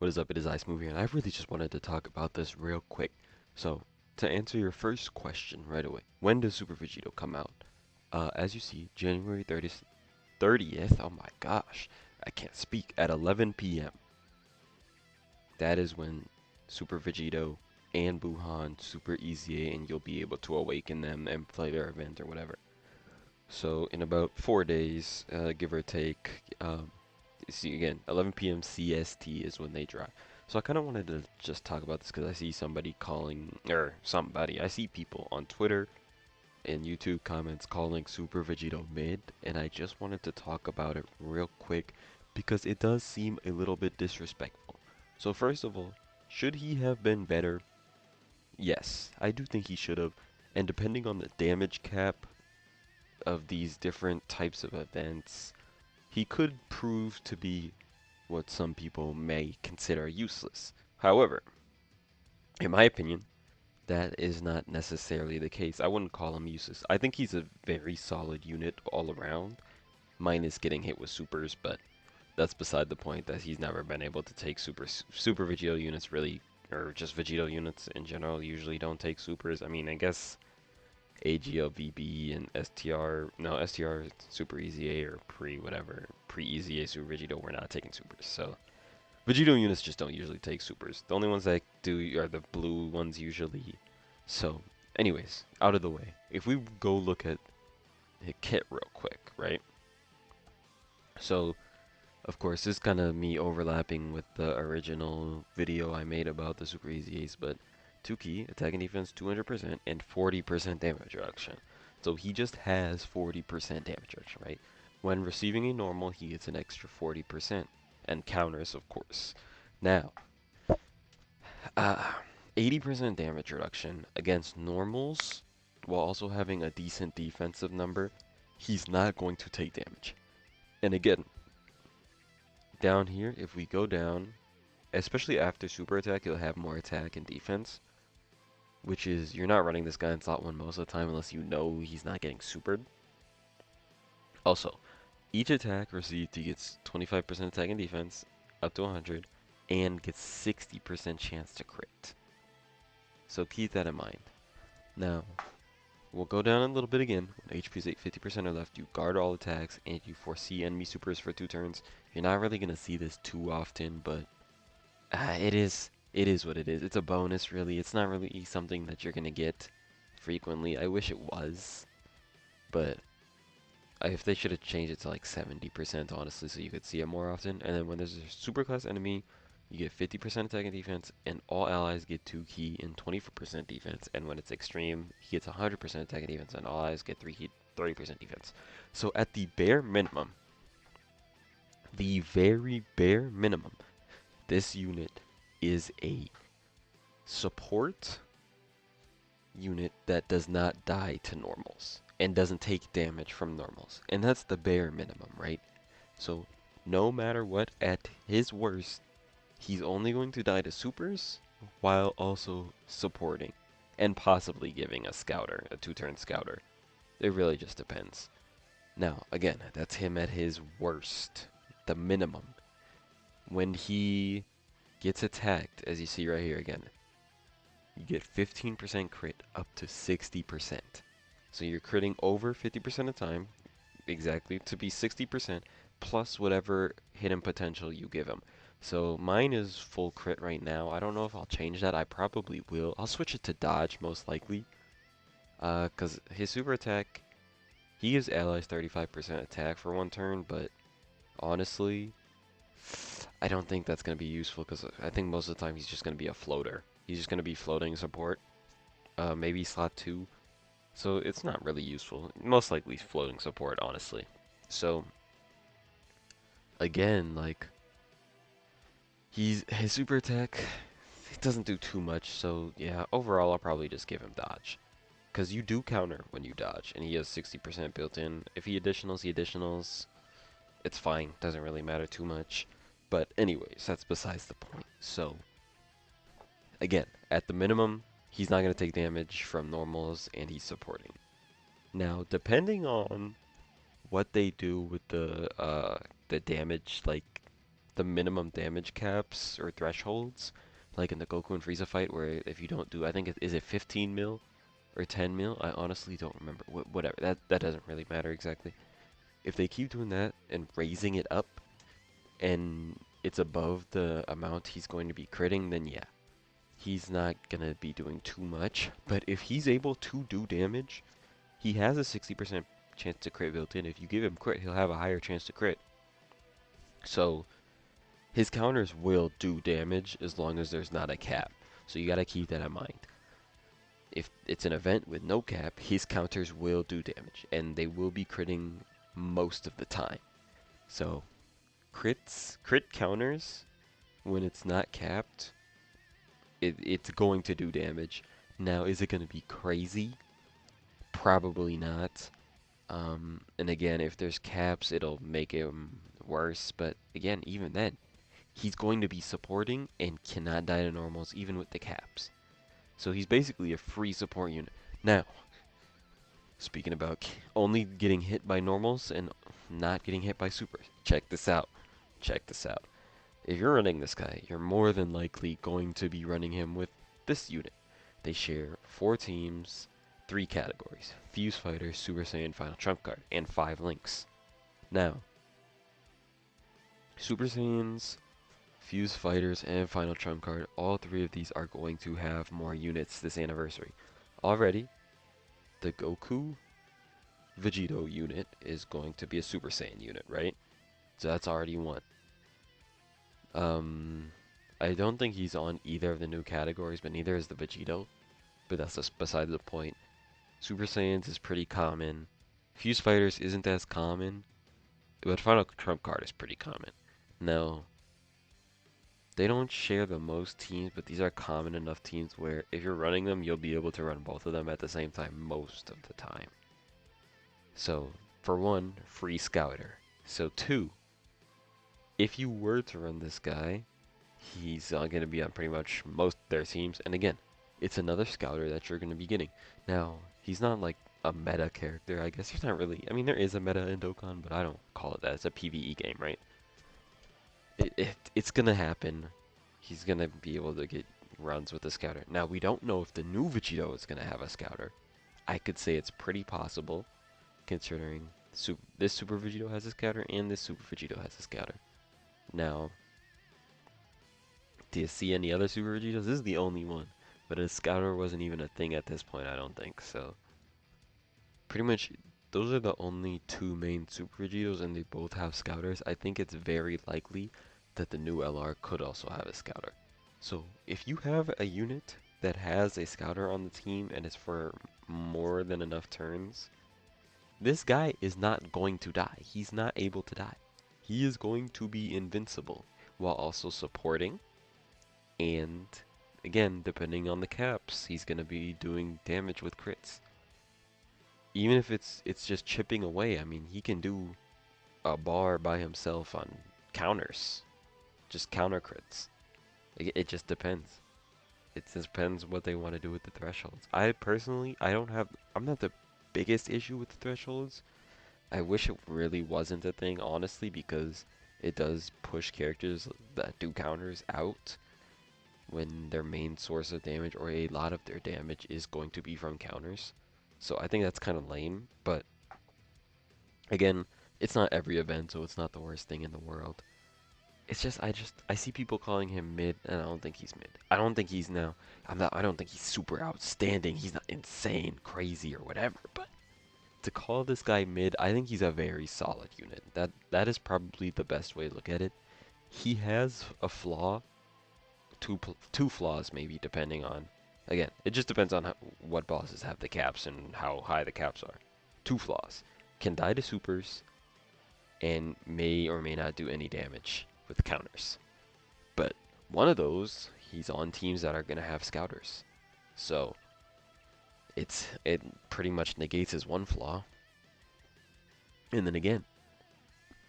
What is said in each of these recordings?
What is up? It is Ice Movie, and I really just wanted to talk about this real quick. So, to answer your first question right away, when does Super Vegito come out? As you see, January 30th, oh my gosh, I can't speak, at 11 p.m. That is when Super Vegito and Buhan Super EZA, and you'll be able to awaken them and play their event or whatever. So, in about 4 days, give or take, see again, 11 p.m. CST is when they drop. So I kind of wanted to just talk about this because I see somebody calling, or somebody, I see people on Twitter and YouTube comments calling Super Vegito mid, and I just wanted to talk about it real quick because it does seem a little bit disrespectful. So first of all, should he have been better? Yes, I do think he should have, and depending on the damage cap of these different types of events, he could prove to be what some people may consider useless. However, in my opinion, that is not necessarily the case. I wouldn't call him useless. I think he's a very solid unit all around, minus getting hit with supers, but that's beside the point that he's never been able to take super Vegito units really, or just Vegito units in general usually don't take supers. I mean, I guess AGL, VB, and STR, no, STR, Super EZA, or whatever, pre-EZA Super Vegito, we're not taking supers. So, Vegito units just don't usually take supers. The only ones that do are the blue ones usually. So, anyways, out of the way. If we go look at the kit real quick, right? So, of course, this is kind of me overlapping with the original video I made about the Super Easy Ace, but 2 key, attack and defense 200%, and 40% damage reduction. So he just has 40% damage reduction, right? When receiving a normal, he gets an extra 40%, and counters, of course. Now, 80% damage reduction against normals, while also having a decent defensive number, he's not going to take damage. And again, down here, if we go down, especially after super attack, you'll have more attack and defense, which is, you're not running this guy in slot 1 most of the time unless you know he's not getting supered. Also, each attack received, he gets 25% attack and defense, up to 100, and gets 60% chance to crit. So keep that in mind. Now, we'll go down a little bit again. When HP is at 50% or left, you guard all attacks, and you foresee enemy supers for 2 turns. You're not really going to see this too often, but it is what it is. It's a bonus, really. It's not really something that you're going to get frequently. I wish it was, but if they should have changed it to like 70%, honestly, so you could see it more often. And then when there's a superclass enemy, you get 50% attack and defense, and all allies get 2 key and 20% defense. And when it's extreme, he gets 100% attack and defense, and all allies get 3 key, 30% defense. So at the bare minimum, the very bare minimum, this unit is a support unit that does not die to normals and doesn't take damage from normals. And that's the bare minimum, right? So no matter what, at his worst, he's only going to die to supers while also supporting and possibly giving a scouter, a 2-turn scouter. It really just depends. Now, again, that's him at his worst, the minimum. When he gets attacked, as you see right here again, you get 15% crit up to 60%. So you're critting over 50% of the time, exactly, to be 60%, plus whatever hidden potential you give him. So mine is full crit right now. I don't know if I'll change that. I probably will. I'll switch it to dodge, most likely. Because his super attack, he gives allies 35% attack for 1 turn, but honestly, I don't think that's going to be useful because I think most of the time he's just going to be a floater. He's just going to be floating support. Maybe slot 2. So it's not really useful. Most likely floating support, honestly. So, again, like, his super attack, it doesn't do too much. So, yeah, overall, I'll probably just give him dodge. Because you do counter when you dodge, and he has 60% built in. If he additionals, it's fine. Doesn't really matter too much. But anyways, that's besides the point. So, again, at the minimum, he's not going to take damage from normals, and he's supporting. Now, depending on what they do with the damage, like, the minimum damage caps or thresholds, like in the Goku and Frieza fight, where if you don't do, I think is it 15 mil or 10 mil? I honestly don't remember. Whatever. That doesn't really matter exactly. If they keep doing that and raising it up, and it's above the amount he's going to be critting, then yeah, he's not gonna be doing too much. But if he's able to do damage, he has a 60% chance to crit built in. If you give him crit, he'll have a higher chance to crit. So his counters will do damage as long as there's not a cap. So you gotta keep that in mind. If it's an event with no cap, his counters will do damage, and they will be critting most of the time. So crit counters, when it's not capped, it's going to do damage. Now, is it going to be crazy? Probably not. And again, if there's caps, it'll make him worse. But again, even then, he's going to be supporting and cannot die to normals even with the caps. So he's basically a free support unit. Now, speaking about only getting hit by normals and not getting hit by supers, check this out. Check this out. If you're running this guy, you're more than likely going to be running him with this unit. They share 4 teams, 3 categories: Fuse Fighter, Super Saiyan, Final Trump Card, and 5 links. Now, Super Saiyans, Fuse Fighters, and Final Trump Card, all 3 of these are going to have more units this anniversary. Already, the Goku VEGITO unit is going to be a Super Saiyan unit, right? So that's already one. I don't think he's on either of the new categories, but neither is the VEGITO. But that's just beside the point. Super Saiyans is pretty common. Fuse Fighters isn't as common, but Final Trump Card is pretty common. Now, they don't share the most teams, but these are common enough teams where if you're running them, you'll be able to run both of them at the same time most of the time. So, for 1, free Scouter. So 2, if you were to run this guy, he's going to be on pretty much most of their teams. And again, it's another Scouter that you're going to be getting. Now, he's not like a meta character. I guess he's not really. I mean, there is a meta in Dokkan, but I don't call it that. It's a PvE game, right? It's going to happen. He's going to be able to get runs with the Scouter. Now, we don't know if the new VEGITO is going to have a Scouter. I could say it's pretty possible, considering this Super VEGITO has a Scouter and this Super VEGITO has a Scouter. Now, do you see any other Super VEGITOs? This is the only one. But a Scouter wasn't even a thing at this point, I don't think. So, pretty much, those are the only 2 main Super VEGITOs, and they both have Scouters. I think it's very likely that the new LR could also have a Scouter. So, if you have a unit that has a Scouter on the team and is for more than enough turns, this guy is not going to die. He's not able to die. He is going to be invincible while also supporting, and again, depending on the caps, he's going to be doing damage with crits. Even if it's just chipping away, I mean, he can do a bar by himself on counters. Just counter crits. It just depends. It just depends what they want to do with the thresholds. I personally, I'm not the biggest issue with the thresholds. I wish it really wasn't a thing, honestly, because it does push characters that do counters out when their main source of damage, or a lot of their damage, is going to be from counters. So I think that's kind of lame, but again, it's not every event, so it's not the worst thing in the world. It's just I see people calling him mid, and I don't think he's mid. I don't think he's now. I don't think he's super outstanding. He's not insane, crazy, or whatever. But to call this guy mid, I think he's a very solid unit. That is probably the best way to look at it. He has a flaw, two flaws maybe, depending on. Again, it just depends on what bosses have the caps and how high the caps are. 2 flaws: can die to supers, and may or may not do any damage with counters. But one of those, he's on teams that are going to have scouters. So it pretty much negates his 1 flaw. And then again,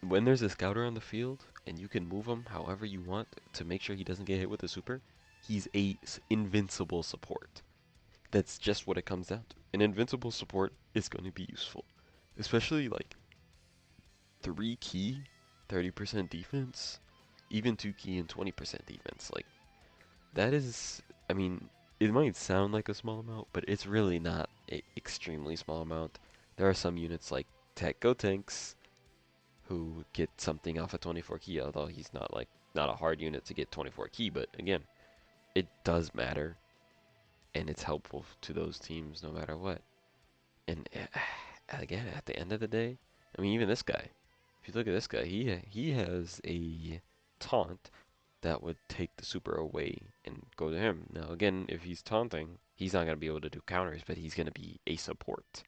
when there's a scouter on the field and you can move him however you want to make sure he doesn't get hit with a super, he's a invincible support. That's just what it comes down to. An invincible support is going to be useful, especially like 3 key, 30% defense. even 2 key and 20% defense. Like, that is, I mean, it might sound like a small amount, but it's really not a extremely small amount. There are some units like Go Tanks who get something off of 24 key, although he's not like, not a hard unit to get 24 key, but again, it does matter, and it's helpful to those teams no matter what. And again, at the end of the day, I mean, even this guy, if you look at this guy, he has a taunt that would take the super away and go to him. Now, again, if he's taunting, he's not going to be able to do counters, but he's going to be a support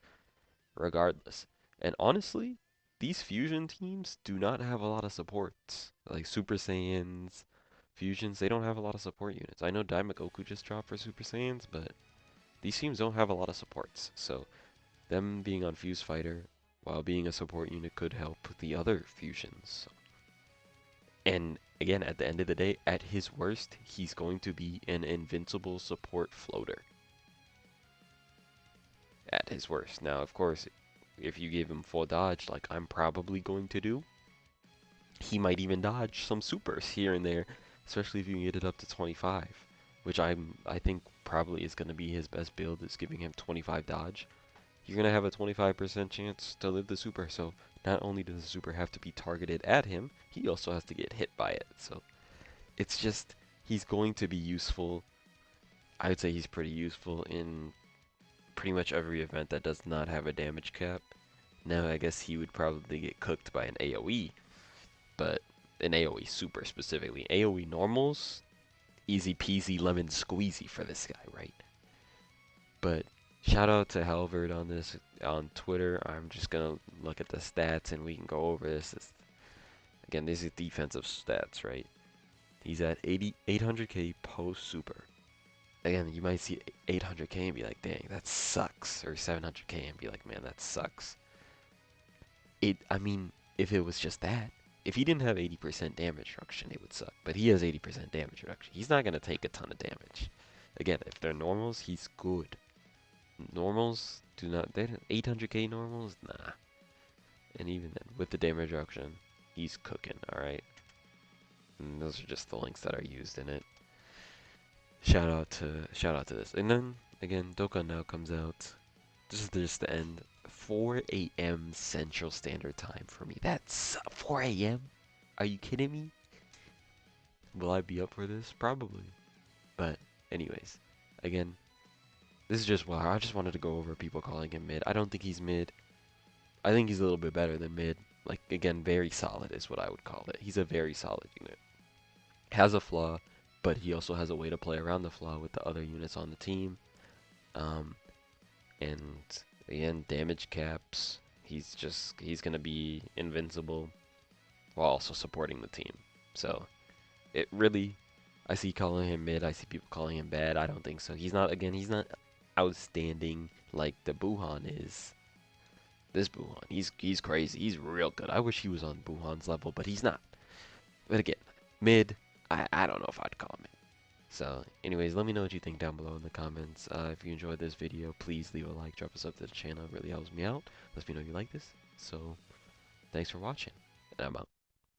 regardless. And honestly, these fusion teams do not have a lot of supports. Like Super Saiyans, fusions, they don't have a lot of support units. I know Goku just dropped for Super Saiyans, but these teams don't have a lot of supports. So them being on Fuse Fighter while being a support unit could help the other fusions. And again, at the end of the day, at his worst, he's going to be an invincible support floater. At his worst. Now, of course, if you give him full dodge, like I'm probably going to do, he might even dodge some supers here and there, especially if you can get it up to 25, which I think probably is going to be his best build, is giving him 25 dodge. You're going to have a 25% chance to live the super, so not only does the super have to be targeted at him, he also has to get hit by it. So it's just, he's going to be useful. I would say he's pretty useful in pretty much every event that does not have a damage cap. Now, I guess he would probably get cooked by an AoE, but an AoE super specifically. AoE normals, easy peasy lemon squeezy for this guy, right? But shout out to Halvard on this on Twitter. I'm just gonna look at the stats and we can go over this. Again, these are defensive stats, right? He's at 800k post super. Again, you might see 800k and be like, dang, that sucks. Or 700k and be like, man, that sucks. I mean, if it was just that, if he didn't have 80% damage reduction, it would suck. But he has 80% damage reduction. He's not going to take a ton of damage. Again, if they're normals, he's good. Normals do not, 800k normals? Nah. And even then, with the damage reduction, he's cooking, alright? And those are just the links that are used in it. Shout out to this. And then again, Dokkan now comes out. This is just the end. 4 a.m. Central Standard Time for me. That's 4 a.m. Are you kidding me? Will I be up for this? Probably. But anyways, again, this is just why I just wanted to go over people calling him mid. I don't think he's mid. I think he's a little bit better than mid. Like again, very solid is what I would call it. He's a very solid unit. Has a flaw, but he also has a way to play around the flaw with the other units on the team. And again, damage caps. He's gonna be invincible while also supporting the team. So it really, I see calling him mid. I see people calling him bad. I don't think so. He's not outstanding like the Buhan is. This Buhan, he's crazy. He's real good. I wish he was on Buhan's level, but he's not. But again, mid. I don't know if I'd call him mid. So, anyways, let me know what you think down below in the comments. If you enjoyed this video, please leave a like, drop a sub to the channel. It really helps me out. Let me know you like this. So, thanks for watching, and I'm out.